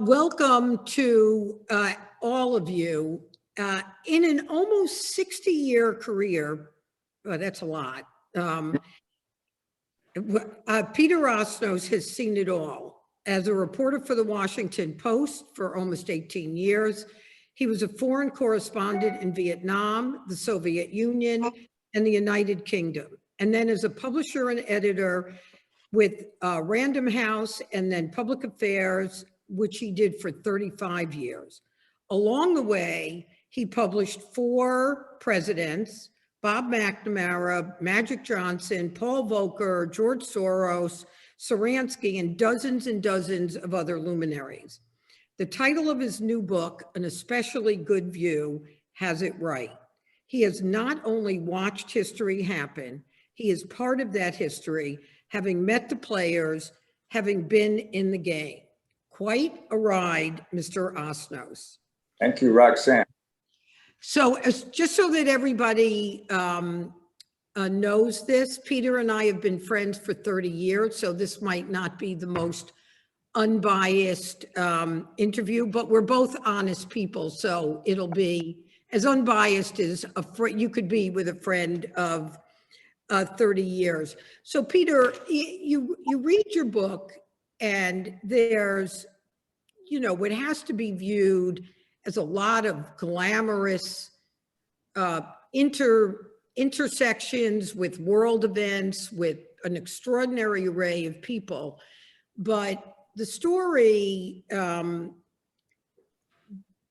Welcome to all of you. In an almost 60-year career, that's a lot, Peter Osnos has seen it all. As a reporter for the Washington Post for almost 18 years, he was a foreign correspondent in Vietnam, the Soviet Union, and the United Kingdom. And then as a publisher and editor with Random House and then Public Affairs, which he did for 35 years. Along the way, he published 4 presidents: Bob McNamara, Magic Johnson, Paul Volcker, George Soros, Saransky, and dozens of other luminaries. The title of his new book, An Especially Good View, has it right. He has not only watched history happen, he is part of that history, having met the players, having been in the game. Quite a ride, Mr. Osnos. Thank you, Roxanne. So just so that everybody knows this, Peter and I have been friends for 30 years, so this might not be the most unbiased interview, but we're both honest people, so it'll be as unbiased as you could be with a friend of 30 years. So Peter, you read your book, and there's, what has to be viewed as a lot of glamorous intersections with world events, with an extraordinary array of people. But the story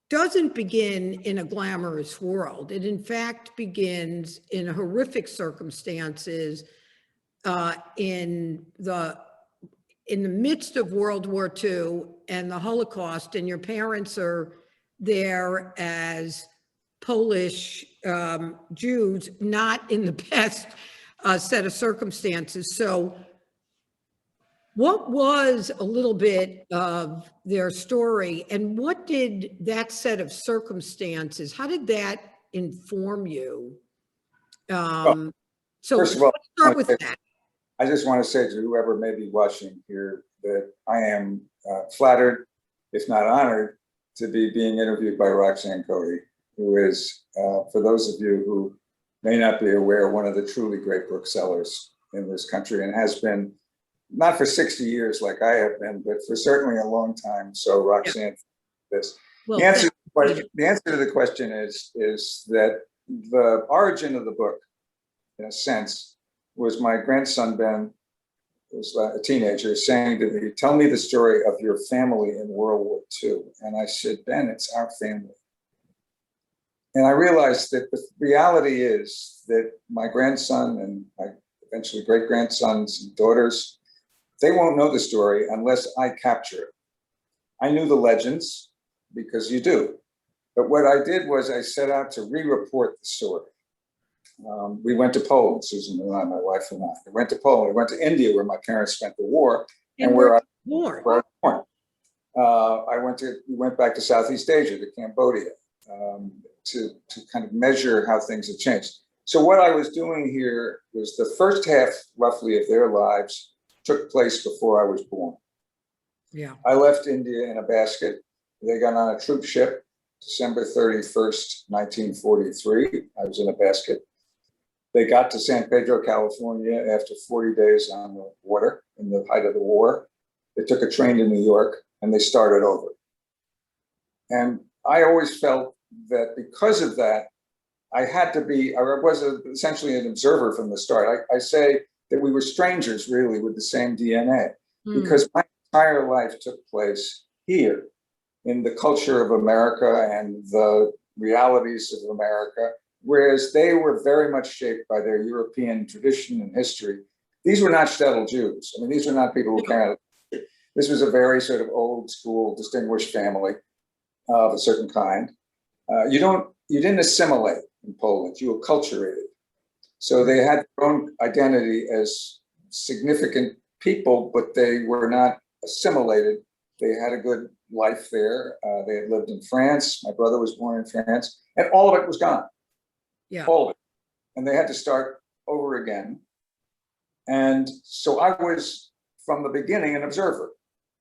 doesn't begin in a glamorous world. It in fact begins in horrific circumstances in the midst of World War II and the Holocaust, and your parents are there as Polish Jews, not in the best set of circumstances. So what was a little bit of their story, and what did that set of circumstances, how did that inform you? So first of all, let's start with that. I just want to say to whoever may be watching here that I am flattered, if not honored, to be being interviewed by Roxanne Coady, who is, for those of you who may not be aware, one of the truly great booksellers in this country, and has been, not for 60 years like I have been, but for certainly a long time. So Roxanne, this. Well, the answer to the question is that the origin of the book, in a sense, was my grandson, Ben, who was a teenager, saying to me, "Tell me the story of your family in World War II." And I said, "Ben, it's our family." And I realized that the reality is that my grandson and my eventually great-grandsons and daughters, they won't know the story unless I capture it. I knew the legends, because you do. But what I did was I set out to re-report the story. We went to Poland, Susan and I, my wife and I. We went to Poland. We went to India, where my parents spent the war, and where I was born. We went back to Southeast Asia, to Cambodia, to kind of measure how things had changed. So what I was doing here was the first half, roughly, of their lives took place before I was born. Yeah. I left India in a basket. They got on a troop ship, December 31st, 1943. I was in a basket. They got to San Pedro, California after 40 days on the water in the height of the war. They took a train to New York and they started over. And I always felt that because of that, I was essentially an observer from the start. I say that we were strangers, really, with the same DNA, because my entire life took place here in the culture of America and the realities of America, whereas they were very much shaped by their European tradition and history. These were not shtetl Jews. I mean, these were not people who came out of the country. This was a very sort of old school, distinguished family of a certain kind. You didn't assimilate in Poland, you acculturated. So they had their own identity as significant people, but they were not assimilated. They had a good life there. They had lived in France. My brother was born in France, and all of it was gone. Yeah. All of it. And they had to start over again. And so I was, from the beginning, an observer.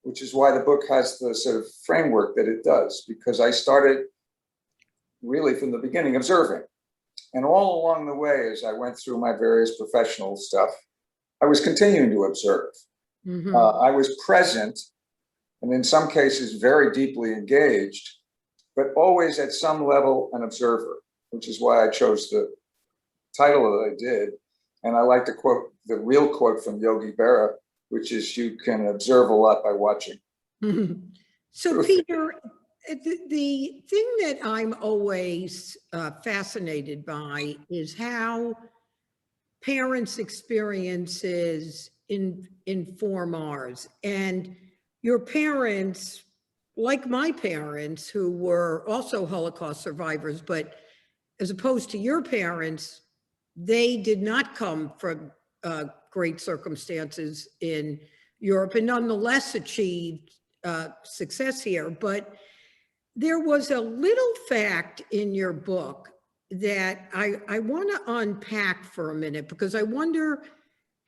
which is why the book has the sort of framework that it does, because I started really from the beginning observing. And all along the way, as I went through my various professional stuff, I was continuing to observe. I was present, and in some cases very deeply engaged, but always at some level an observer, which is why I chose the title that I did. And I like to quote the real quote from Yogi Berra, which is, you can observe a lot by watching. So Peter, the thing that I'm always fascinated by is how parents' experiences inform ours. And your parents, like my parents, who were also Holocaust survivors, but as opposed to your parents, they did not come from great circumstances in Europe and nonetheless achieved success here. But there was a little fact in your book that I want to unpack for a minute, because I wonder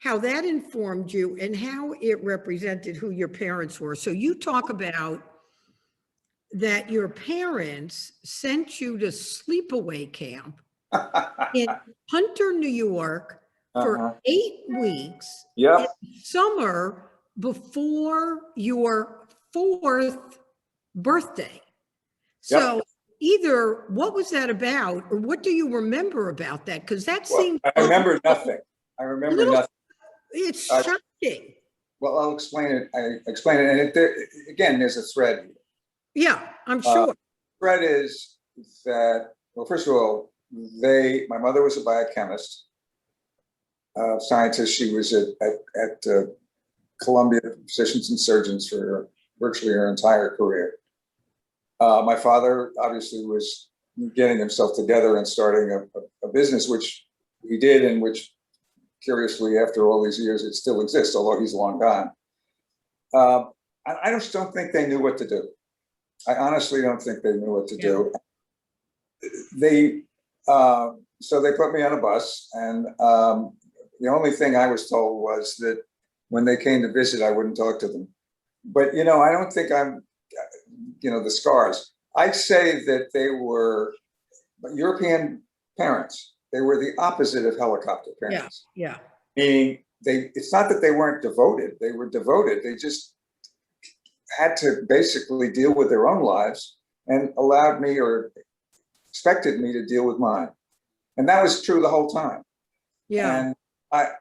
how that informed you and how it represented who your parents were. So you talk about that your parents sent you to sleepaway camp in Hunter, New York for 8 weeks in summer before your 4th birthday. So either what was that about, or what do you remember about that? Because that seemed— I remember nothing. I remember nothing. It's shocking. Well, I'll explain it. I explain it. And again, there's a thread here. Yeah, I'm sure. The thread is that, well, first of all, my mother was a biochemist, scientist. She was at Columbia Physicians and Surgeons for virtually her entire career. My father obviously was getting himself together and starting a business, which he did, and which, curiously, after all these years, it still exists, although he's long gone. I just don't think they knew what to do. I honestly don't think they knew what to do. So they put me on a bus, and the only thing I was told was that when they came to visit, I wouldn't talk to them. But, I don't think I'm, the scars. I'd say that they were European parents. They were the opposite of helicopter parents. Yeah. Meaning it's not that they weren't devoted. They were devoted. They just had to basically deal with their own lives and allowed me, or expected me, to deal with mine. And that was true the whole time. Yeah. And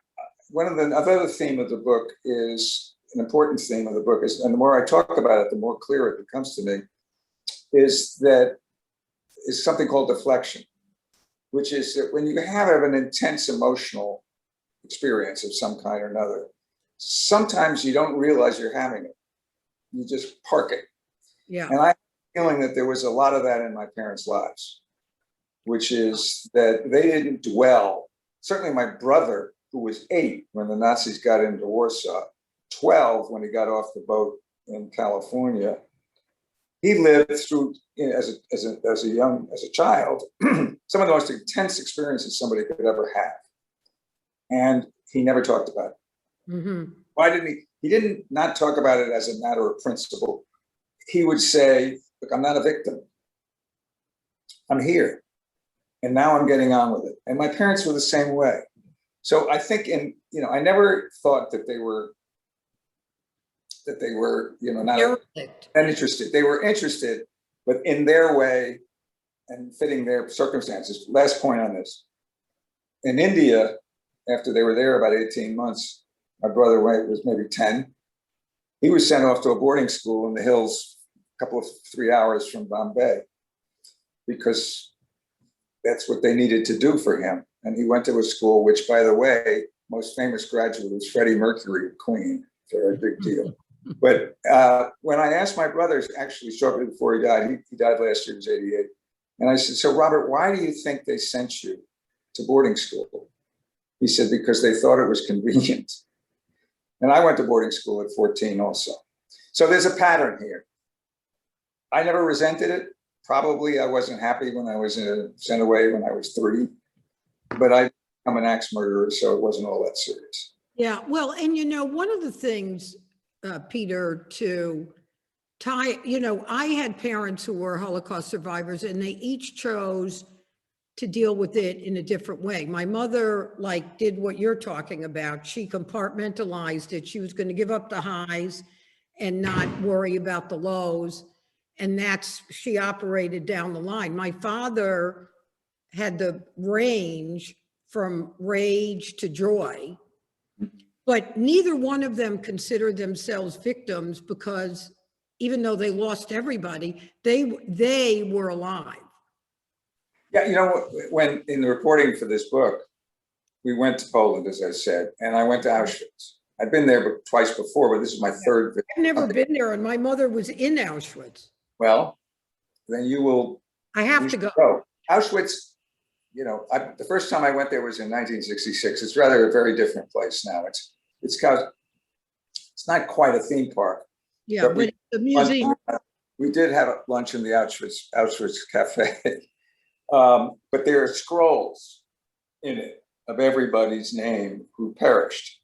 another theme of the book is, an important theme of the book is, and the more I talk about it, the more clear it becomes to me, is something called deflection, which is that when you have an intense emotional experience of some kind or another, sometimes you don't realize you're having it. You just park it. Yeah. And I have a feeling that there was a lot of that in my parents' lives, which is that they didn't dwell. Certainly my brother, who was 8 when the Nazis got into Warsaw, 12 when he got off the boat in California, he lived through, as a child, some of the most intense experiences somebody could ever have. And he never talked about it. Why didn't he? He didn't not talk about it as a matter of principle. He would say, look, I'm not a victim. I'm here. And now I'm getting on with it. And my parents were the same way. So I think I never thought that they were not interested. They were interested, but in their way and fitting their circumstances. Last point on this. In India, after they were there about 18 months, my brother was maybe 10. He was sent off to a boarding school in the hills, a couple of 3 hours from Bombay, because that's what they needed to do for him. And he went to a school, which, by the way, most famous graduate was Freddie Mercury of Queen. Very big deal. But when I asked my brother, actually shortly before he died last year, he was 88. And I said, so Robert, why do you think they sent you to boarding school? He said, because they thought it was convenient. And I went to boarding school at 14 also. So there's a pattern here. I never resented it. Probably I wasn't happy when I was sent away when I was 3. But I'm an axe murderer, so it wasn't all that serious. Yeah, well, and one of the things Peter, to tie, I had parents who were Holocaust survivors, and they each chose to deal with it in a different way. My mother, like, did what you're talking about. She compartmentalized it. She was going to give up the highs and not worry about the lows. And she operated down the line. My father had the range from rage to joy, but neither one of them considered themselves victims, because even though they lost everybody, they were alive. Yeah, when in the reporting for this book, we went to Poland, as I said, and I went to Auschwitz. I'd been there twice before, but this is my third visit. I've never been there, and my mother was in Auschwitz. Well, then you will. I have to go. Auschwitz, the first time I went there was in 1966. It's rather a very different place now. It's not quite a theme park. Yeah, but the museum. We did have lunch in the Auschwitz cafe. But there are scrolls in it of everybody's name who perished.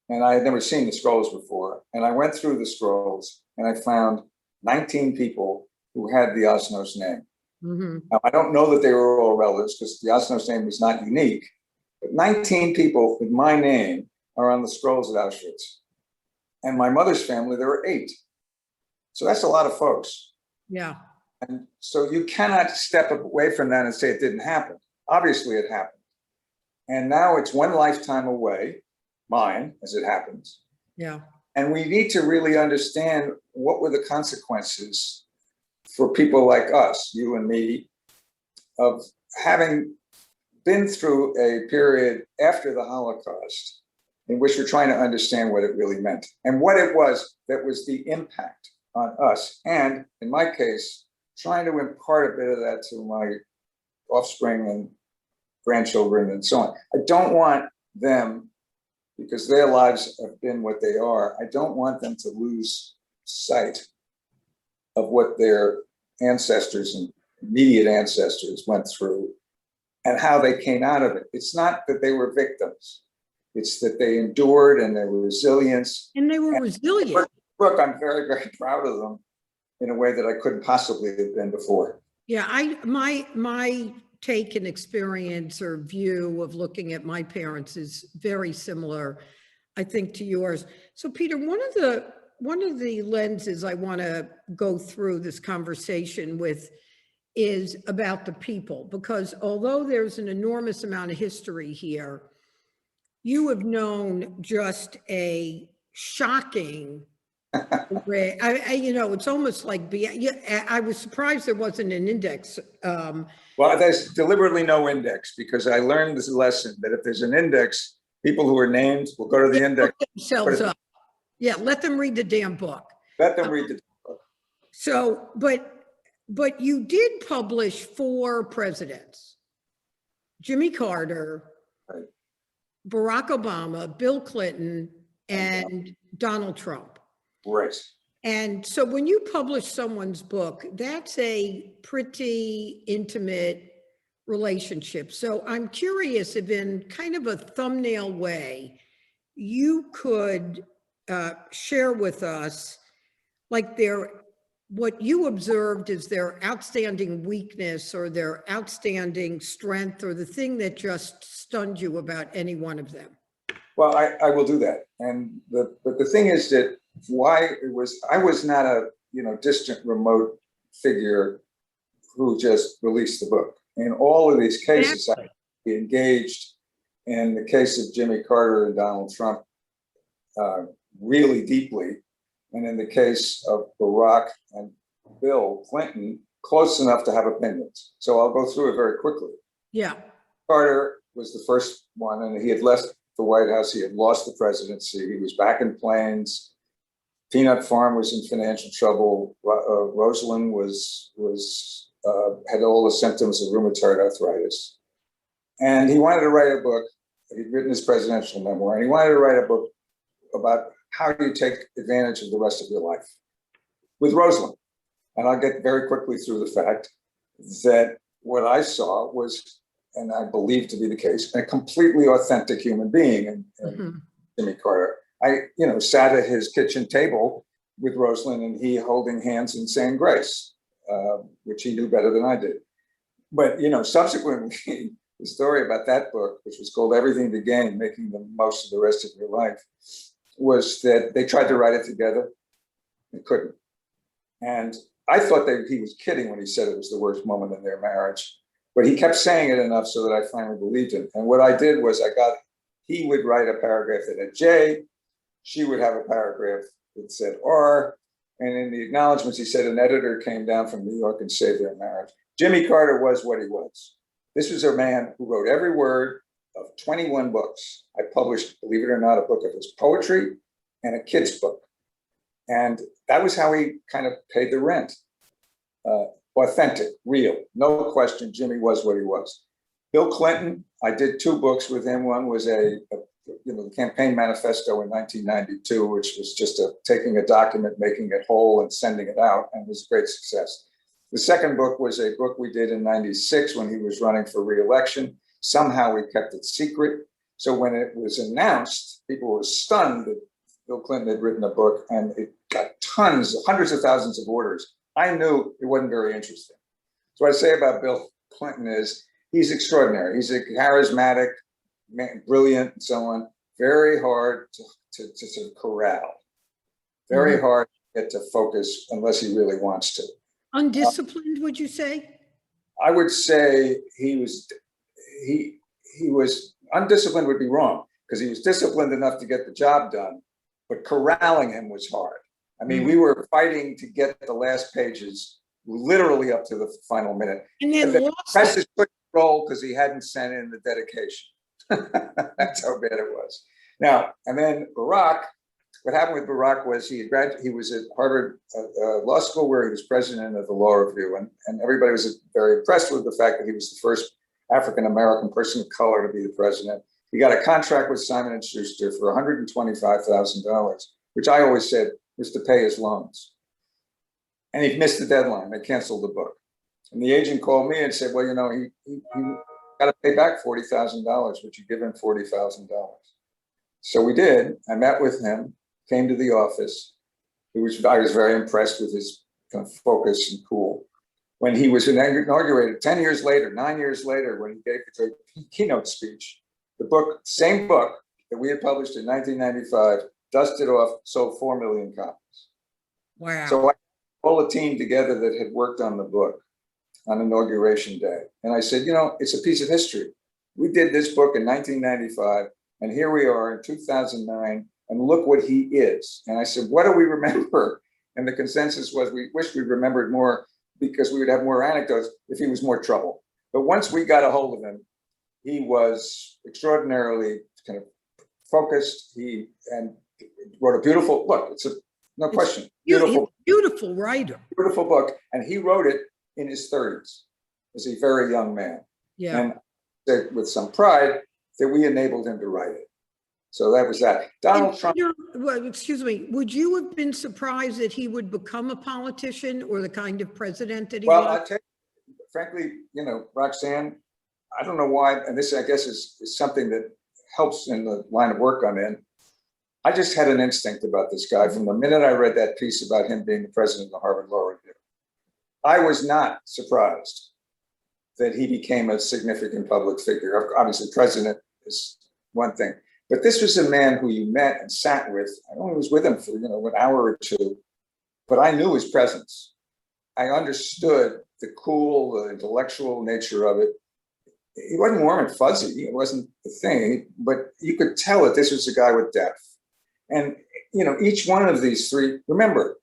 And I had never seen the scrolls before. And I went through the scrolls and I found 19 people who had the Osnos name. Mm-hmm. Now, I don't know that they were all relatives, because the Osnos name was not unique, but 19 people with my name are on the scrolls at Auschwitz. And my mother's family, there were 8. So that's a lot of folks. Yeah. And so you cannot step away from that and say it didn't happen. Obviously it happened. And now it's one lifetime away, mine, as it happens. Yeah. And we need to really understand what were the consequences for people like us, you and me, of having been through a period after the Holocaust in which we're trying to understand what it really meant and what it was that was the impact on us. And in my case, trying to impart a bit of that to my offspring and grandchildren and so on. I don't want them, because their lives have been what they are, I don't want them to lose sight of what their ancestors and immediate ancestors went through and how they came out of it. It's not that they were victims. It's that they endured, and their resilience. And they were resilient. Look, I'm very, very proud of them in a way that I couldn't possibly have been before. Yeah, my take and experience or view of looking at my parents is very similar, I think, to yours. So, Peter, one of the lenses I want to go through this conversation with is about the people, because although there's an enormous amount of history here, you have known just a shocking array. It's almost like I was surprised there wasn't an index. Well, there's deliberately no index, because I learned this lesson that if there's an index, people who are named will go to the index. Themselves up. Yeah, let them read the damn book. Let them read the book. So, but you did publish 4 presidents: Jimmy Carter, right, Barack Obama, Bill Clinton, and Donald Trump. Right. And so when you publish someone's book, that's a pretty intimate relationship. So I'm curious if, in kind of a thumbnail way, you could share with us, like, what you observed is their outstanding weakness or their outstanding strength, or the thing that just stunned you about any one of them. Well, I will do that. But the thing is that I was not a distant, remote figure who just released the book. In all of these cases, I engaged. In the case of Jimmy Carter and Donald Trump, really deeply, and in the case of Barack and Bill Clinton, close enough to have opinions. So I'll go through it very quickly. Yeah. Carter was the first one, and he had left the White House. He had lost the presidency. He was back in Plains. Peanut Farm was in financial trouble. Rosalind had all the symptoms of rheumatoid arthritis. And he wanted to write a book. He'd written his presidential memoir, and he wanted to write a book about how do you take advantage of the rest of your life with Rosalind. And I'll get very quickly through the fact that what I saw was, and I believe to be the case, a completely authentic human being in Jimmy Carter. sat at his kitchen table with Rosalind and he holding hands and saying grace, which he knew better than I did. But, subsequently, the story about that book, which was called Everything to Gain, Making the Most of the Rest of Your Life, was that they tried to write it together and couldn't. And I thought that he was kidding when he said it was the worst moment in their marriage, but he kept saying it enough so that I finally believed him. And what I did was he would write a paragraph that had J, she would have a paragraph that said R, and in the acknowledgments, he said an editor came down from New York and saved their marriage. Jimmy Carter was what he was. This was a man who wrote every word of 21 books. I published, believe it or not, a book of his poetry and a kid's book. And that was how he kind of paid the rent. Authentic, real, no question, Jimmy was what he was. Bill Clinton, I did 2 books with him. One was the campaign manifesto in 1992, which was just taking a document, making it whole and sending it out, and was a great success. The second book was a book we did in 96 when he was running for re-election. Somehow we kept it secret. So when it was announced, people were stunned that Bill Clinton had written a book, and it got hundreds of thousands of orders. I knew it wasn't very interesting. So what I say about Bill Clinton is he's extraordinary. He's a charismatic, man, brilliant, and so on. Very hard to sort of corral. Very hard to get to focus unless he really wants to. Undisciplined, would you say? I would say he was undisciplined would be wrong, because he was disciplined enough to get the job done, but corralling him was hard. I mean, we were fighting to get the last pages literally up to the final minute. And then the press couldn't roll because he hadn't sent in the dedication. That's how bad it was. Now, and then Barack, what happened with Barack was he was at Harvard Law School, where he was president of the Law Review, and everybody was very impressed with the fact that he was the first African-American person of color to be the president. He got a contract with Simon & Schuster for $125,000, which I always said was to pay his loans. And he missed the deadline. They canceled the book. And the agent called me and said, well, he got to pay back $40,000. Would you give him $40,000? So we did. I met with him, came to the office. I was very impressed with his kind of focus and cool. When he was inaugurated 9 years later, when he gave the keynote speech, same book that we had published in 1995, dusted off, sold 4 million copies. Wow. So I pulled a team together that had worked on the book on inauguration day. And I said, it's a piece of history. We did this book in 1995, and here we are in 2009, and look what he is. And I said, what do we remember? And the consensus was we wish we remembered more, because we would have more anecdotes if he was more trouble. But once we got a hold of him, he was extraordinarily kind of focused. And wrote a beautiful book. No question. Beautiful writer. Beautiful book. And he wrote it in his 30s as a very young man. Yeah. And said with some pride that we enabled him to write it. So that was that. Donald Trump. Excuse me. Would you have been surprised that he would become a politician or the kind of president that he was? Well, I tell you, frankly, Roxanne, I don't know why, and this, I guess, is something that helps in the line of work I'm in. I just had an instinct about this guy from the minute I read that piece about him being the president of the Harvard Law Review. I was not surprised that he became a significant public figure. Obviously, president is one thing, but this was a man who you met and sat with. I only was with him for an hour or two, but I knew his presence. I understood the cool, the intellectual nature of it. He wasn't warm and fuzzy. It wasn't the thing, but you could tell that this was a guy with depth. And, each one of these three, remember,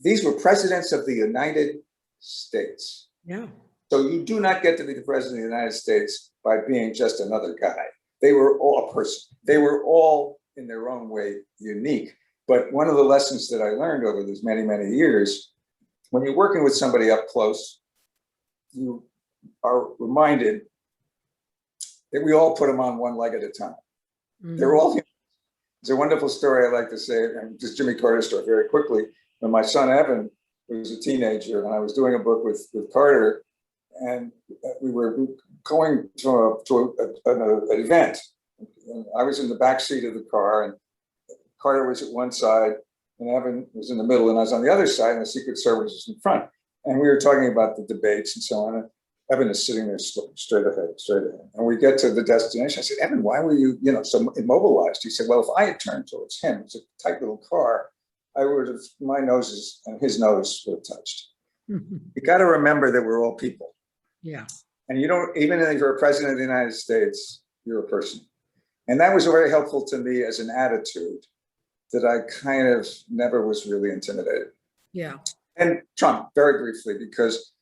these were presidents of the United States. Yeah. So you do not get to be the president of the United States by being just another guy. They were all a person. They were all in their own way unique. But one of the lessons that I learned over these many, many years, when you're working with somebody up close, you are reminded that we all put them on one leg at a time. Mm-hmm. They're all human. It's a wonderful story I like to say, and just Jimmy Carter's story very quickly. When my son Evan was a teenager, and I was doing a book with Carter, and we were going to an event. And I was in the back seat of the car, and Carter was at one side and Evan was in the middle, and I was on the other side, and the Secret Service was in front. And we were talking about the debates and so on. And Evan is sitting there straight ahead. And we get to the destination. I said, Evan, why were you, so immobilized? He said, well, if I had turned towards him, it's a tight little car, I would have, my noses and his nose would have touched. You got to remember that we're all people. Yeah. And you don't, even if you're a president of the United States, you're a person. And that was very helpful to me as an attitude, that I kind of never was really intimidated. Yeah. And Trump, very briefly, because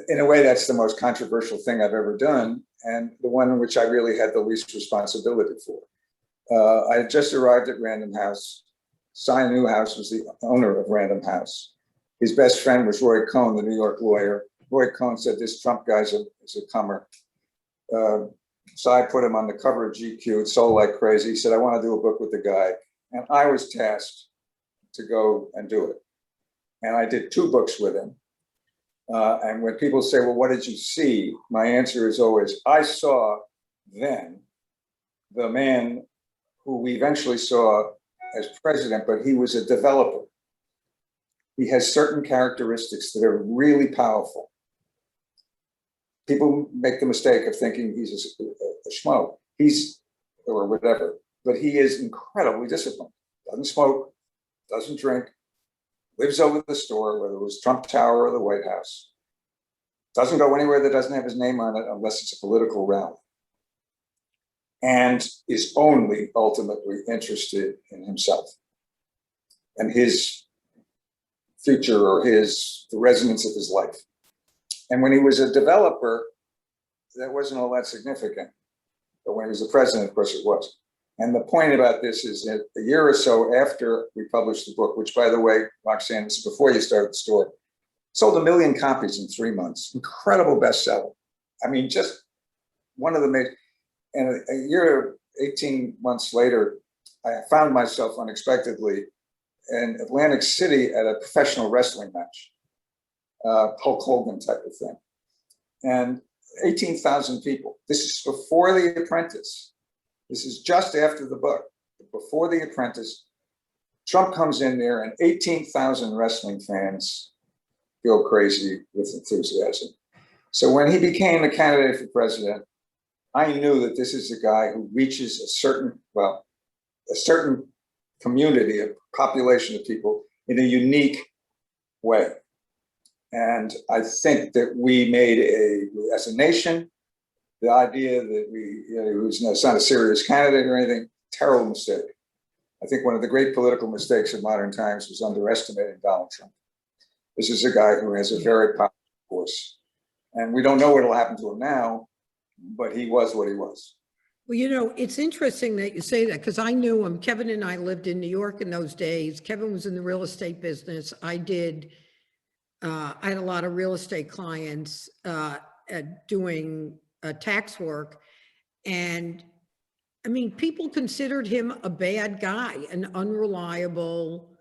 in a way, that's the most controversial thing I've ever done, and the one in which I really had the least responsibility for. I had just arrived at Random House. Cy Newhouse was the owner of Random House. His best friend was Roy Cohn, the New York lawyer. Roy Cohn said, this Trump guy's is a comer. Cy put him on the cover of GQ. It sold like crazy. He said, I want to do a book with the guy. And I was tasked to go and do it. And I did 2 books with him. And when people say, well, what did you see? My answer is always, I saw then the man who we eventually saw as president, but he was a developer. He has certain characteristics that are really powerful. People make the mistake of thinking he's a schmo. Or whatever, but he is incredibly disciplined. Doesn't smoke, doesn't drink, lives over the store, whether it was Trump Tower or the White House. Doesn't go anywhere that doesn't have his name on it unless it's a political rally. And is only ultimately interested in himself and his future or the resonance of his life. And when he was a developer, that wasn't all that significant. But when he was the president, of course it was. And the point about this is that a year or so after we published the book, which, by the way, Roxanne, this is before you started the store, sold 1 million copies in 3 months. Incredible bestseller. I mean, just one of the major. And a year, 18 months later, I found myself unexpectedly in Atlantic City at a professional wrestling match, Hulk Hogan type of thing. And 18,000 people. This is before The Apprentice. This is just after the book. Before The Apprentice, Trump comes in there and 18,000 wrestling fans go crazy with enthusiasm. So when he became a candidate for president, I knew that this is a guy who reaches a certain community, a population of people in a unique way. And I think that we made as a nation, the idea that it's not a serious candidate or anything, terrible mistake. I think one of the great political mistakes of modern times was underestimating Donald Trump. This is a guy who has a very powerful force. And we don't know what will happen to him now, but he was what he was. Well, it's interesting that you say that, because I knew him. Kevin and I lived in New York in those days. Kevin was in the real estate business. I had a lot of real estate clients doing tax work. And I mean, people considered him a bad guy, an unreliable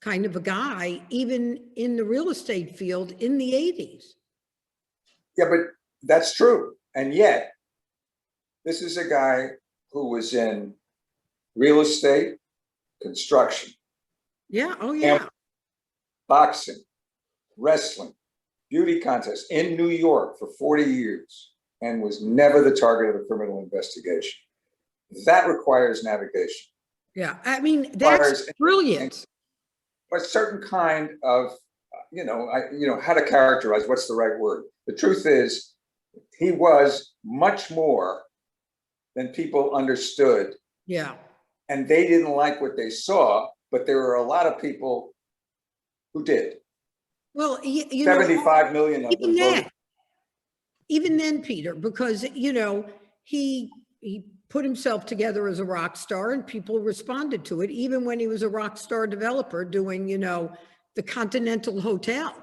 kind of a guy, even in the real estate field in the 80s. Yeah, but that's true. And yet, this is a guy who was in real estate, construction. Yeah, oh yeah. Boxing, wrestling, beauty contests in New York for 40 years and was never the target of a criminal investigation. That requires navigation. Yeah, I mean, that's brilliant. A certain kind of, how to characterize, what's the right word? The truth is, he was much more than people understood. Yeah. And they didn't like what they saw, but there were a lot of people who did. Well, 75 million of them voted. Even then, Peter, because, he put himself together as a rock star and people responded to it, even when he was a rock star developer doing, the Continental Hotel.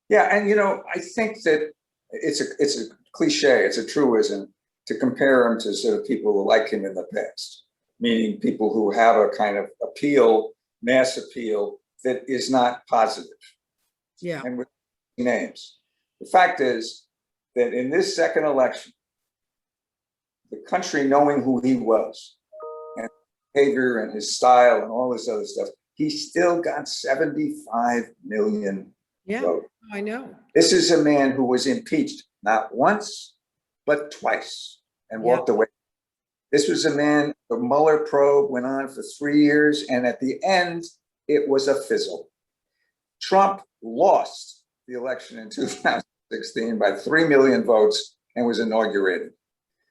Yeah, and, I think that it's a cliche, it's a truism to compare him to sort of people who like him in the past, meaning people who have a kind of appeal, mass appeal that is not positive. Yeah. And with names. The fact is that in this second election, the country knowing who he was and behavior and his style and all this other stuff, he still got 75 million Yeah, votes. I know. This is a man who was impeached not once, but twice and walked away. This was a man, the Mueller probe went on for 3 years, and at the end, it was a fizzle. Trump lost the election in 2016 by 3 million votes and was inaugurated.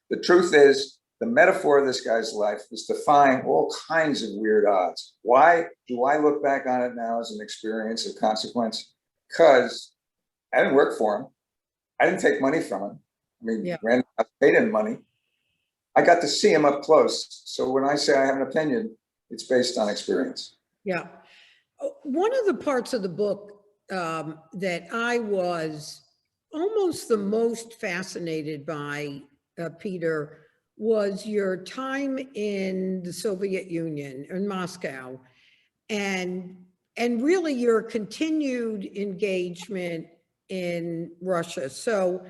The truth is, the metaphor of this guy's life was defying all kinds of weird odds. Why do I look back on it now as an experience of consequence? Because I didn't work for him. I didn't take money from him. I mean, Random House paid him money. I got to see him up close. So when I say I have an opinion, it's based on experience. Yeah. One of the parts of the book that I was almost the most fascinated by, Peter, was your time in the Soviet Union, in Moscow, and really your continued engagement in Russia. So,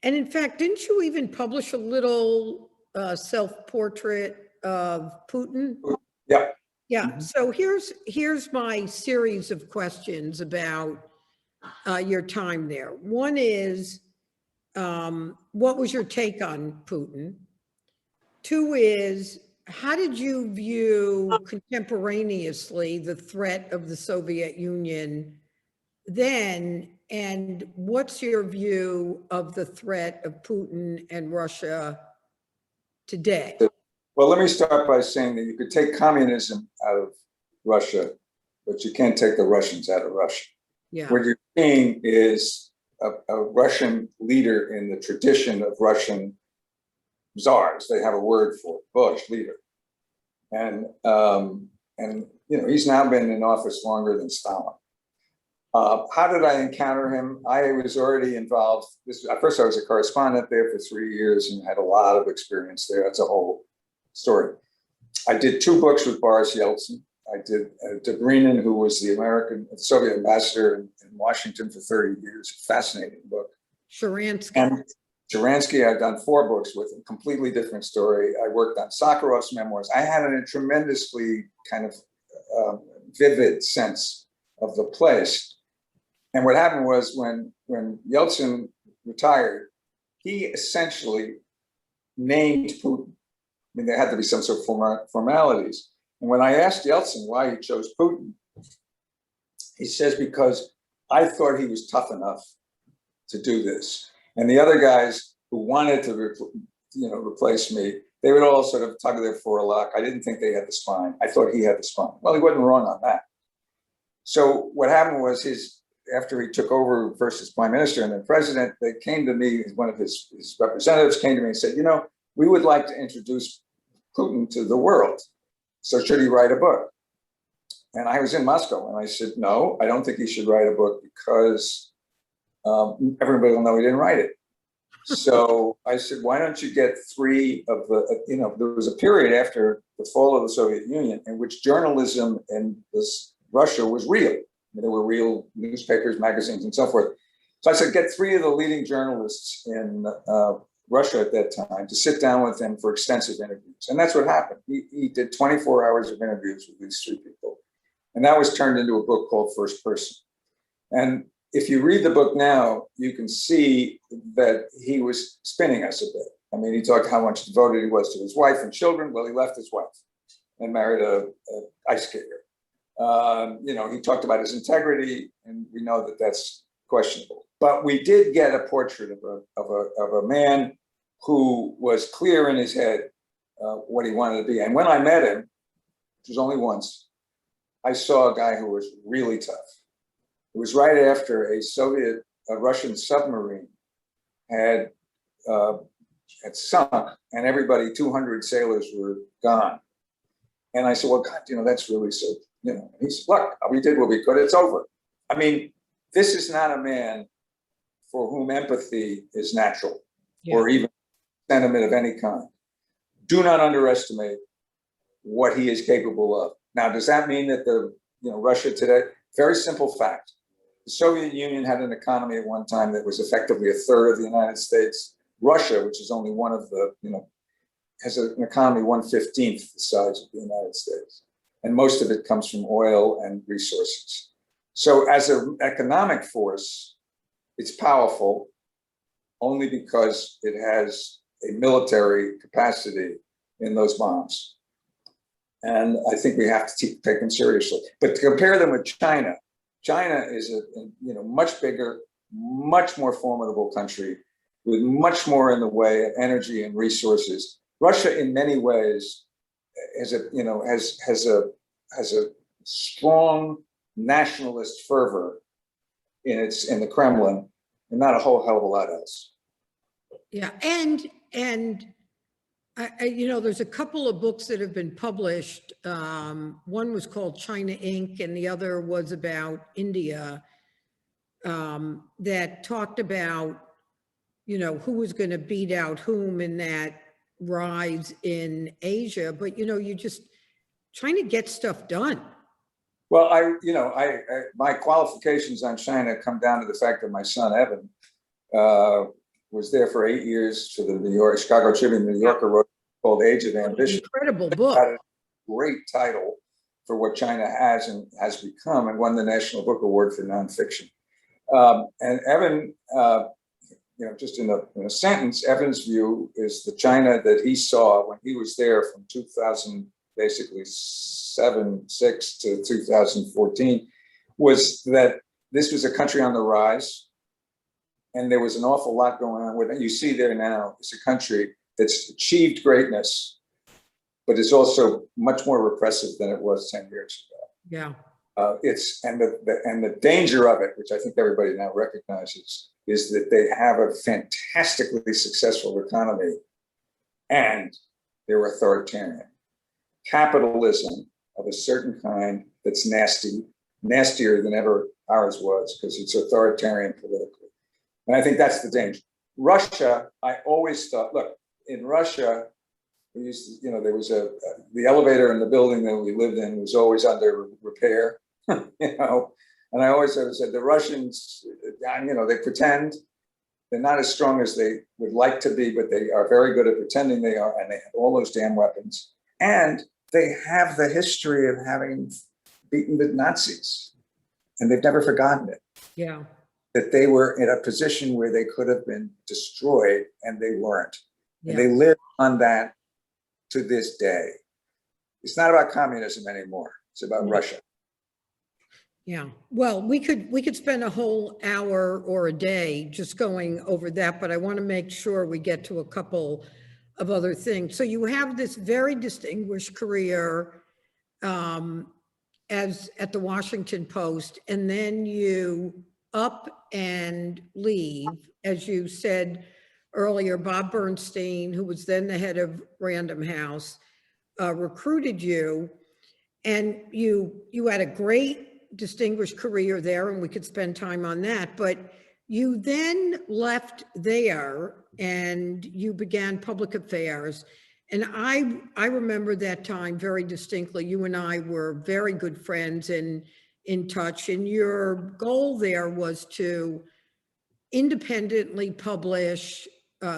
and in fact, didn't you even publish a little self-portrait of Putin? Yeah. Yeah. So here's my series of questions about your time there. One is, what was your take on Putin? Two is, how did you view contemporaneously the threat of the Soviet Union then? And what's your view of the threat of Putin and Russia today? Well, let me start by saying that you could take communism out of Russia, but you can't take the Russians out of Russia. Yeah. What you're seeing is a Russian leader in the tradition of Russian czars. They have a word for it, Bush leader. And you know, he's now been in office longer than Stalin. How did I encounter him? I was already involved. At first, I was a correspondent there for 3 years and had a lot of experience there. That's a whole story. I did 2 books with Boris Yeltsin. I did Dobrynin, who was the Soviet ambassador in Washington for 30 years. Fascinating book. Sharansky. And Sharansky, I've done 4 books with him, completely different story. I worked on Sakharov's memoirs. I had a tremendously kind of vivid sense of the place. And what happened was when Yeltsin retired, he essentially named Putin. I mean, there had to be some sort of formalities. And when I asked Yeltsin why he chose Putin, he says, because I thought he was tough enough to do this. And the other guys who wanted to replace me, they would all sort of tug their forelock. I didn't think they had the spine. I thought he had the spine. Well, he wasn't wrong on that. So what happened was after he took over first as prime minister and then president, they came to me, one of his representatives came to me and said, you know, we would like to introduce Putin to the world. So should he write a book? And I was in Moscow and I said, no, I don't think he should write a book because everybody will know he didn't write it. So I said, why don't you get 3 of the, there was a period after the fall of the Soviet Union in which journalism in Russia was real. I mean, there were real newspapers, magazines, and so forth. So I said, get 3 of the leading journalists in Russia at that time to sit down with him for extensive interviews. And that's what happened. He did 24 hours of interviews with these 3 people. And that was turned into a book called First Person. And if you read the book now, you can see that he was spinning us a bit. I mean, he talked how much devoted he was to his wife and children. Well, he left his wife and married a ice skater. He talked about his integrity, and we know that that's questionable. But we did get a portrait of a man who was clear in his head what he wanted to be. And when I met him, which was only once, I saw a guy who was really tough. It was right after a Russian submarine had sunk, and 200 sailors were gone. And I said, well, God, that's really so, he said, look, we did what we could, it's over. I mean, this is not a man for whom empathy is natural, or even sentiment of any kind. Do not underestimate what he is capable of. Now, does that mean that Russia today? Very simple fact. The Soviet Union had an economy at one time that was effectively a third of the United States. Russia, which is only one of the, has an economy 1/15 the size of the United States. And most of it comes from oil and resources. So as an economic force, it's powerful only because it has a military capacity in those bombs. And I think we have to take them seriously. But to compare them with China, China is a much bigger, much more formidable country with much more in the way of energy and resources. Russia, in many ways, has a strong nationalist fervor in the Kremlin, and not a whole hell of a lot else. Yeah, and there's a couple of books that have been published. One was called China Inc., and the other was about India, that talked about, who was going to beat out whom in that rise in Asia. But, you're just trying to get stuff done. Well, my qualifications on China come down to the fact that my son, Evan, was there for 8 years for the Chicago Tribune, New Yorker wrote called Age of Ambition. Incredible book. Got a great title for what China has and has become, and won the National Book Award for nonfiction. And Evan, just in a sentence, Evan's view is the China that he saw when he was there from 2006 to 2014, was that this was a country on the rise. And there was an awful lot going on with it. You see there now, it's a country that's achieved greatness, but is also much more repressive than it was 10 years ago. Yeah. The danger of it, which I think everybody now recognizes, is that they have a fantastically successful economy and they're authoritarian. Capitalism of a certain kind that's nasty, nastier than ever ours was, because it's authoritarian politically. And I think that's the danger. Russia, I always thought, look, in Russia, we used to, there was the elevator in the building that we lived in was always under repair, and I always said the Russians, they pretend they're not as strong as they would like to be, but they are very good at pretending they are, and they have all those damn weapons. And they have the history of having beaten the Nazis, and they've never forgotten it. Yeah. That they were in a position where they could have been destroyed, and they weren't. Yeah. And they live on that to this day. It's not about communism anymore. It's about Russia. Yeah. Well, we could spend a whole hour or a day just going over that, but I want to make sure we get to a couple of other things. So you have this very distinguished career as at the Washington Post, and then you up and leave, as you said earlier. Bob Bernstein, who was then the head of Random House, recruited you, and you had a great distinguished career there, and we could spend time on that. But you then left there and you began public affairs. And I remember that time very distinctly. You and I were very good friends and in touch, and your goal there was to independently publish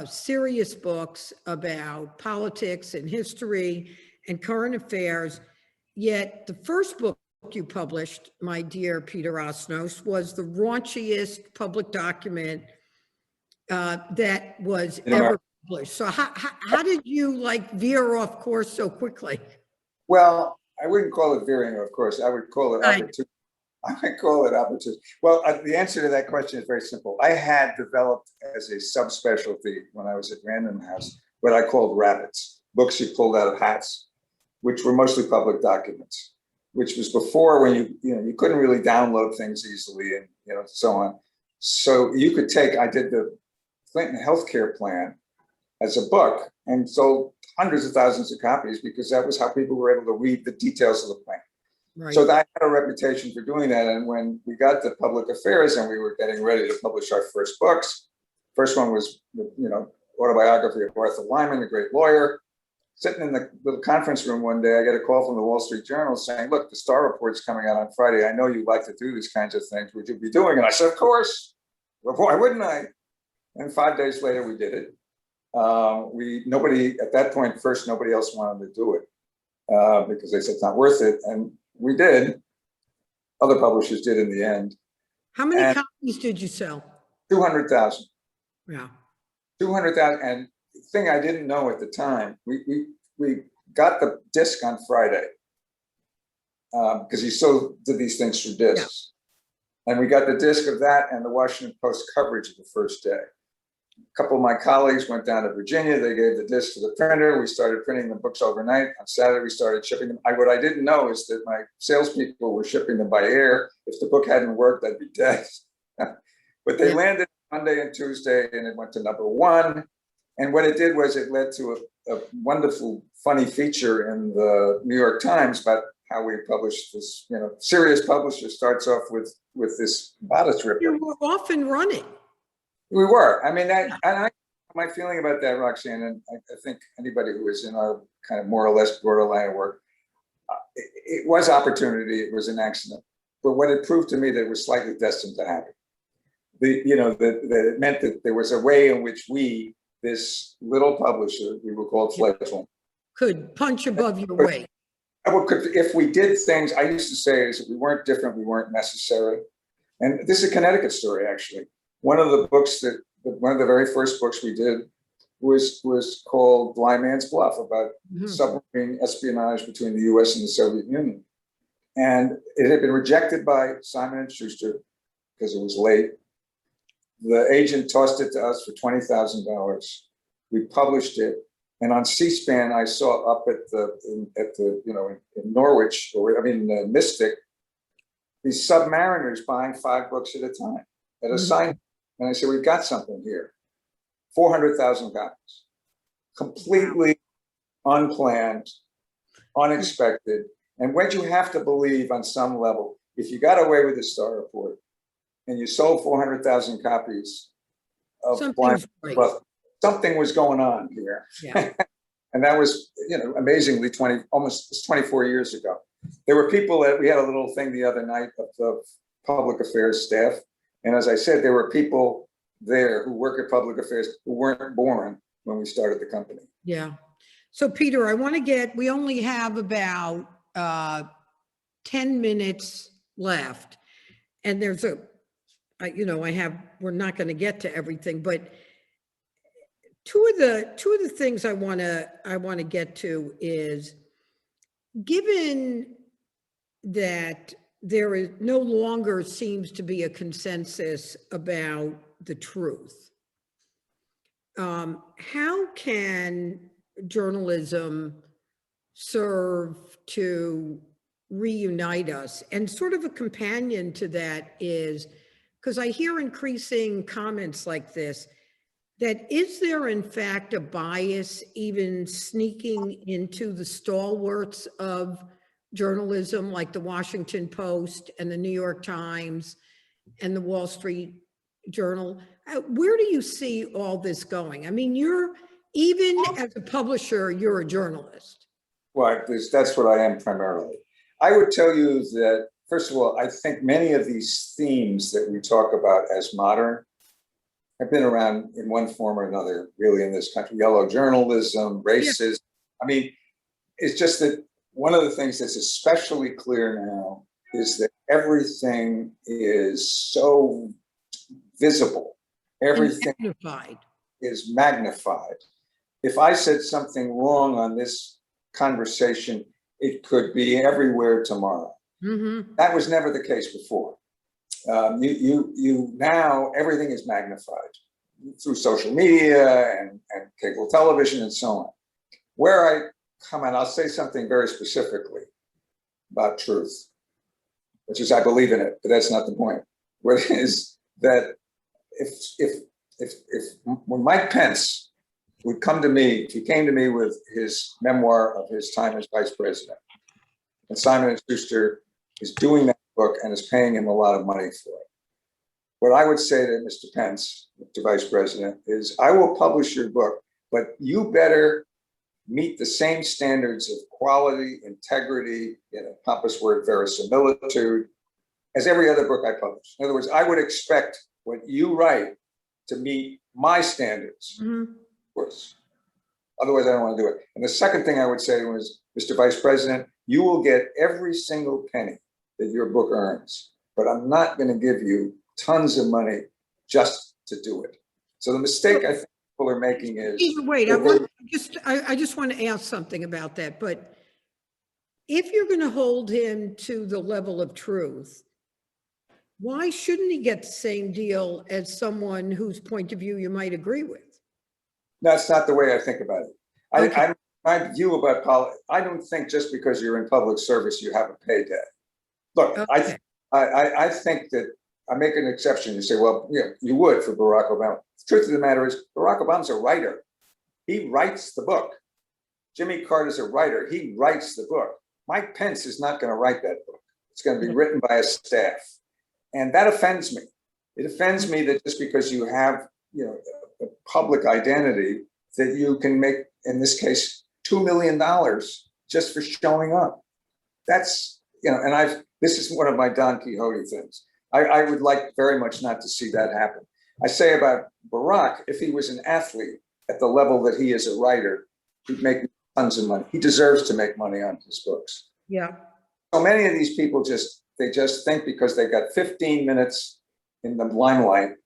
serious books about politics and history and current affairs. Yet the first book you published, my dear Peter Osnos, was the raunchiest public document that was ever published. So how did you veer off course so quickly? Well, I wouldn't call it veering off course. I would call it opportunity. I might call it opportunity. Well, the answer to that question is very simple. I had developed as a subspecialty when I was at Random House what I called rabbits, books you pulled out of hats, which were mostly public documents, which was before when you couldn't really download things easily and so on. So you could I did the Clinton healthcare plan as a book and sold hundreds of thousands of copies because that was how people were able to read the details of the plan. Right. So I had a reputation for doing that. And when we got to public affairs and we were getting ready to publish our first books, first one was, autobiography of Arthur Lyman, the great lawyer. Sitting in the little conference room one day, I get a call from the Wall Street Journal saying, look, the Star Report's coming out on Friday. I know you like to do these kinds of things. Would you be doing it? And I said, of course. Well, why wouldn't I? And 5 days later, we did it. Nobody at that point, first, nobody else wanted to do it because they said it's not worth it. And we did. Other publishers did in the end. How many And copies did you sell? 200,000. Yeah. 200,000. And the thing I didn't know at the time, we got the disc on Friday because he still did these things through discs. Yeah. And we got the disc of that and the Washington Post coverage of the first day. A couple of my colleagues went down to Virginia. They gave the disc to the printer. We started printing the books overnight. On Saturday, we started shipping them. What I didn't know is that my salespeople were shipping them by air. If the book hadn't worked, I'd be dead. But they landed Monday and Tuesday, and it went to #1. And what it did was it led to a wonderful, funny feature in the New York Times about how we published this. You know, serious publisher starts off with this bodice ripper. You were off and running. We were. I mean, my feeling about that, Roxanne, and I think anybody who was in our kind of more or less broader line of work, it was opportunity. It was an accident. But what it proved to me that it was slightly destined to happen. That it meant that there was a way in which we, this little publisher, we were called fledgling, could punch above your weight. If we did things, I used to say, is if we weren't different, we weren't necessary. And this is a Connecticut story, actually. One of the very first books we did was called Blind Man's Bluff, about submarine espionage between the US and the Soviet Union. And it had been rejected by Simon & Schuster because it was late. The agent tossed it to us for $20,000. We published it. And on C-SPAN, I saw up in Norwich, Mystic, these submariners buying 5 books at a time at a sign. And I said, we've got something here. 400,000 copies. Completely unplanned, unexpected. And what you have to believe on some level, if you got away with the Star Report and you sold 400,000 copies of Blind Man's Bluff, something was going on here. Yeah. And that was, amazingly almost 24 years ago. There were people we had a little thing the other night of the public affairs staff. And as I said, there were people there who work at public affairs who weren't born when we started the company. Yeah. So Peter, we only have about 10 minutes left. And there's we're not going to get to everything, but two of the things I want to get to is, given that there is no longer seems to be a consensus about the truth, how can journalism serve to reunite us? And sort of a companion to that is, because I hear increasing comments like this, that is there in fact a bias even sneaking into the stalwarts of journalism, like the Washington Post and the New York Times and the Wall Street Journal? Where do you see all this going? I mean, even as a publisher, you're a journalist. Well, that's what I am primarily. I would tell you that, first of all, I think many of these themes that we talk about as modern have been around in one form or another, really, in this country. Yellow journalism, racism. Yeah. I mean, it's just that one of the things that's especially clear now is that everything is so visible. Everything is magnified. If I said something wrong on this conversation, it could be everywhere tomorrow. That was never the case before. Now everything is magnified through social media and cable television and so on. Where I come in, I'll say something very specifically about truth, which is I believe in it, but that's not the point. What is that when Mike Pence would come to me, if he came to me with his memoir of his time as vice president, and Simon & Schuster is doing that book and is paying him a lot of money for it, what I would say to Mr. Pence, to Vice President, is I will publish your book, but you better meet the same standards of quality, integrity, in a pompous word, verisimilitude, as every other book I publish. In other words, I would expect what you write to meet my standards. course. Otherwise, I don't want to do it. And the second thing I would say was, Mr. Vice President, you will get every single penny that your book earns, but I'm not going to give you tons of money just to do it. So the mistake I think people are making is— Wait, I just want to ask something about that, but if you're going to hold him to the level of truth, why shouldn't he get the same deal as someone whose point of view you might agree with? That's not the way I think about it. Okay. My view about politics, I don't think just because you're in public service, you have a payday. Look, Okay. I think that I make an exception. You say, well, yeah, you would for Barack Obama. The truth of the matter is, Barack Obama's a writer. He writes the book. Jimmy Carter's a writer. He writes the book. Mike Pence is not going to write that book. It's going to be written by a staff. And that offends me. It offends me that just because you have, a public identity, that you can make, in this case, $2 million just for showing up. That's, and this is one of my Don Quixote things. I would like very much not to see that happen. I say about Barack, if he was an athlete at the level that he is a writer, he'd make tons of money. He deserves to make money on his books. Yeah. So many of these people just think because they got 15 minutes in the limelight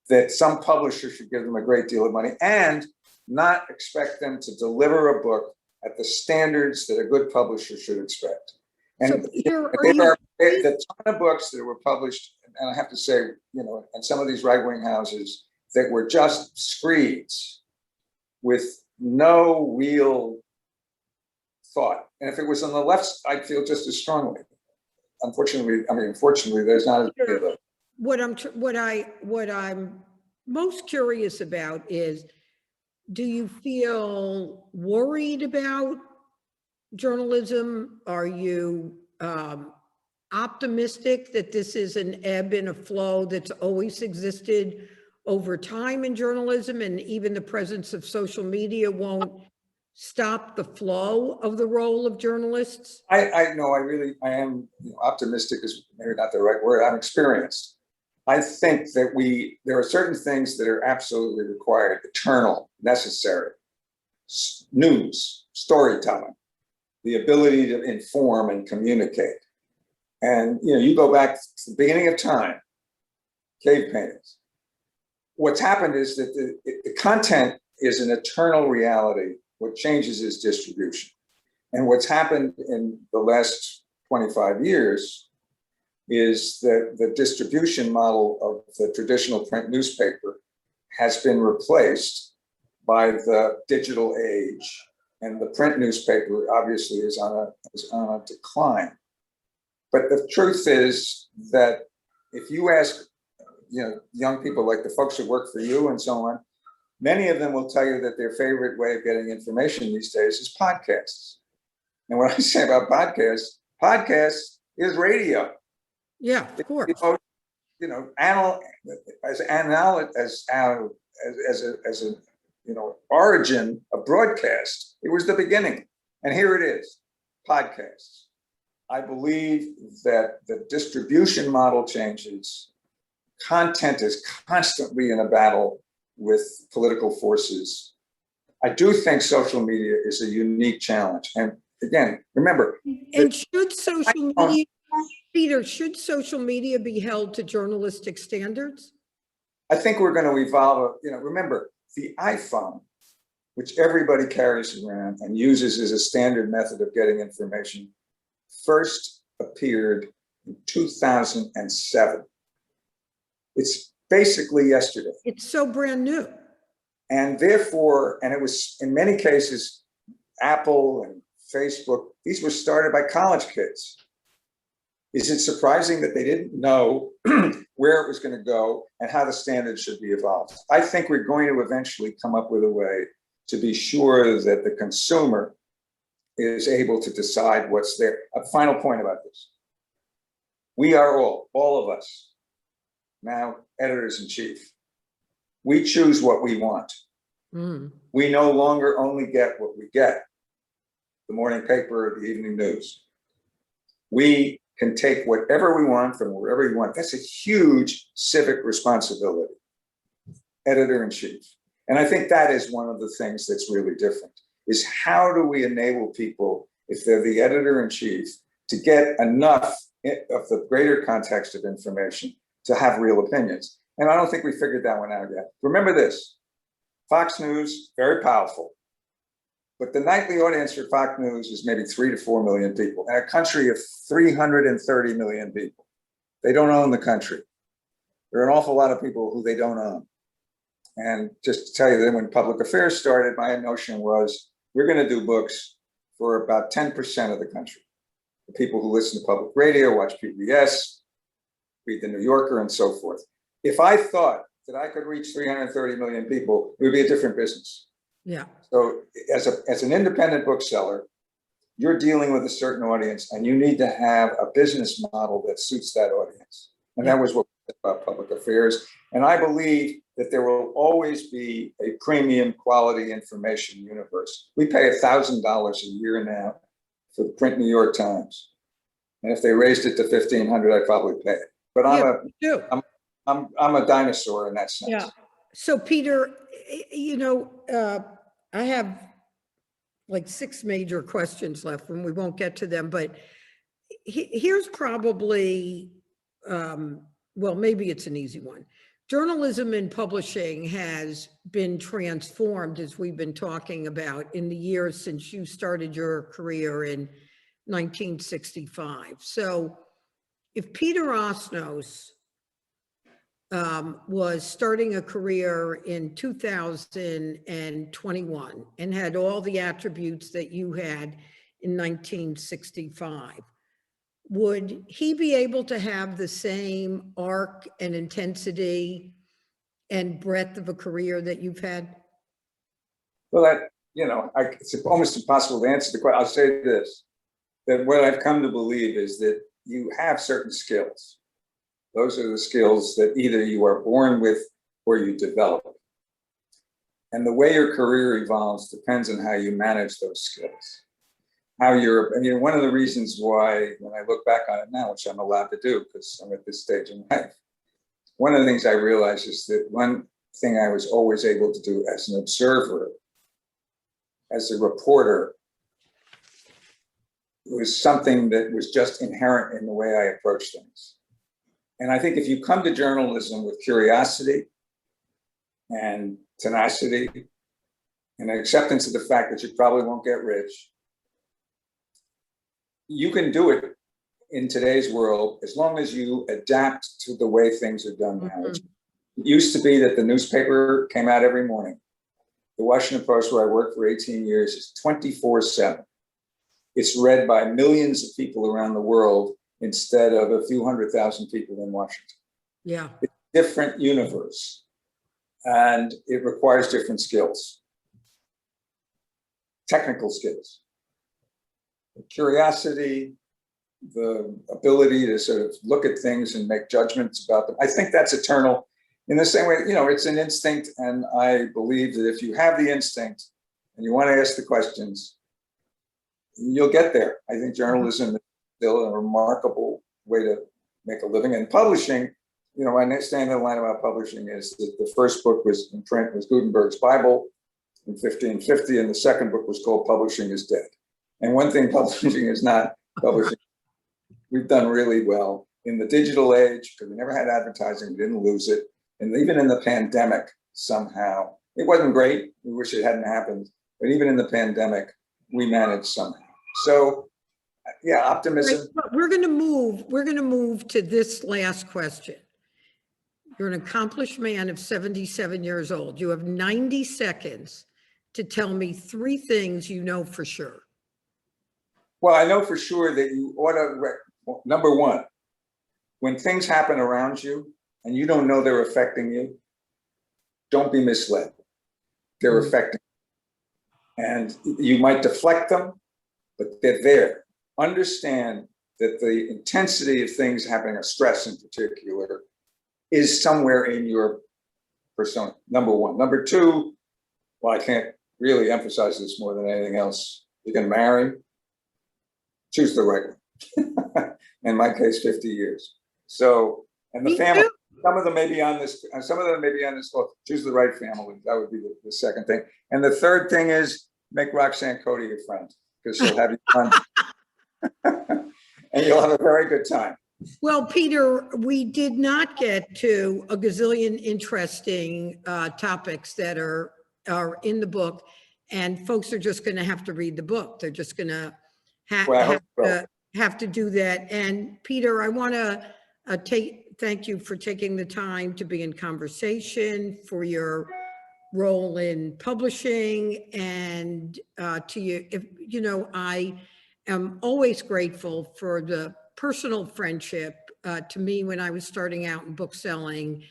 that some publisher should give them a great deal of money and not expect them to deliver a book at the standards that a good publisher should expect. And So here, the ton of books that were published, and I have to say, and some of these right-wing houses that were just screeds with no real thought. And if it was on the left, I'd feel just as strongly. Unfortunately, there's not as many of those. what I'm most curious about is, do you feel worried about journalism? Are you optimistic that this is an ebb and a flow that's always existed over time in journalism, and even the presence of social media won't stop the flow of the role of journalists? I know, I am optimistic is maybe not the right word. I'm experienced. I think that there are certain things that are absolutely required, eternal, necessary. News, storytelling, the ability to inform and communicate. And you go back to the beginning of time, cave paintings. What's happened is that the content is an eternal reality. What changes is distribution. And what's happened in the last 25 years is that the distribution model of the traditional print newspaper has been replaced by the digital age. And the print newspaper obviously is on a decline. But the truth is that if you ask young people like the folks who work for you and so on, many of them will tell you that their favorite way of getting information these days is podcasts. And what I say about podcasts is radio. Yeah, of course. As an origin of broadcast, it was the beginning. And here it is, podcasts. I believe that the distribution model changes. Content is constantly in a battle with political forces. I do think social media is a unique challenge. And again, remember. And should social media be held to journalistic standards? I think we're going to evolve. Remember, the iPhone, which everybody carries around and uses as a standard method of getting information, first appeared in 2007. It's basically yesterday. It's so brand new. And therefore, and it was in many cases, Apple and Facebook, these were started by college kids. Is it surprising that they didn't know where it was going to go and how the standards should be evolved? I think we're going to eventually come up with a way to be sure that the consumer is able to decide what's there. A final point about this. We are all of us, now editors-in-chief. We choose what we want. We no longer only get what we get, the morning paper or the evening news. We can take whatever we want from wherever we want. That's a huge civic responsibility. Editor-in-chief. And I think that is one of the things that's really different, is how do we enable people, if they're the editor-in-chief, to get enough of the greater context of information to have real opinions. And I don't think we figured that one out yet. Remember this, Fox News, very powerful, but the nightly audience for Fox News is maybe 3 to 4 million people in a country of 330 million people. They don't own the country. There are an awful lot of people who they don't own. And just to tell you that when public affairs started, my notion was we're going to do books for about 10% of the country. The people who listen to public radio, watch PBS, read the New Yorker, and so forth. If I thought that I could reach 330 million people, it would be a different business. Yeah. So as an independent bookseller, you're dealing with a certain audience, and you need to have a business model that suits that audience. And that was what we said about public affairs. And I believe that there will always be a premium quality information universe. We pay $1,000 a year now for the print New York Times. And if they raised it to $1,500, I'd probably pay it. But I'm a dinosaur in that sense. Yeah. So Peter, I have like 6 major questions left and we won't get to them, but here's probably, well, maybe it's an easy one. Journalism and publishing has been transformed, as we've been talking about, in the years since you started your career in 1965. So if Peter Osnos was starting a career in 2021 and had all the attributes that you had in 1965, would he be able to have the same arc and intensity and breadth of a career that you've had? Well, it's almost impossible to answer the question. I'll say this, that what I've come to believe is that you have certain skills. Those are the skills that either you are born with or you develop. And the way your career evolves depends on how you manage those skills. One of the reasons why, when I look back on it now, which I'm allowed to do because I'm at this stage in life, one of the things I realized is that one thing I was always able to do as an observer, as a reporter, was something that was just inherent in the way I approach things. And I think if you come to journalism with curiosity and tenacity and an acceptance of the fact that you probably won't get rich, you can do it in today's world as long as you adapt to the way things are done now. Mm-hmm. It used to be that the newspaper came out every morning. The Washington Post, where I worked for 18 years, is 24/7. It's read by millions of people around the world instead of a few 100,000 people in Washington. Yeah. It's a different universe, and it requires different skills, technical skills. The curiosity, the ability to sort of look at things and make judgments about them. I think that's eternal. In the same way, it's an instinct, and I believe that if you have the instinct and you want to ask the questions, you'll get there. I think journalism is still a remarkable way to make a living. And publishing, my next stand in line about publishing is that the first book was in print was Gutenberg's Bible in 1550, and the second book was called Publishing is Dead. And one thing publishing is not publishing. We've done really well in the digital age because we never had advertising. We didn't lose it. And even in the pandemic, somehow, it wasn't great. We wish it hadn't happened. But even in the pandemic, we managed somehow. So, yeah, optimism. We're going to move to this last question. You're an accomplished man of 77 years old. You have 90 seconds to tell me 3 things you know for sure. Well, I know for sure that you ought to, number one, when things happen around you and you don't know they're affecting you, don't be misled. They're affecting you. And you might deflect them, but they're there. Understand that the intensity of things happening, or stress in particular, is somewhere in your persona, number one. Number two, well, I can't really emphasize this more than anything else. You can marry, choose the right one. In my case, 50 years. So, and the family. some of them may be on this, some of them may be on this book. Choose the right family. That would be the second thing. And the third thing is make Roxanne Coady your friend, because she'll have you fun. And you'll have a very good time. Well, Peter, we did not get to a gazillion interesting topics that are in the book, and folks are just going to have to read the book. They're just going to have to do that. And Peter, I want to thank you for taking the time to be in conversation, for your role in publishing, and to you. You know, I am always grateful for the personal friendship to me when I was starting out in bookselling,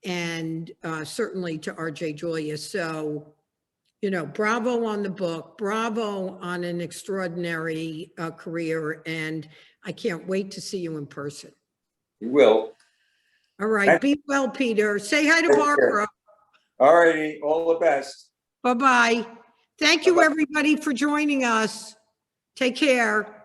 and certainly to RJ Julia. So, you know, bravo on the book, bravo on an extraordinary career, and I can't wait to see you in person. You will. All right, be well, Peter. Say hi to Barbara. All righty, all the best. Bye-bye. Thank you, everybody, for joining us. Take care.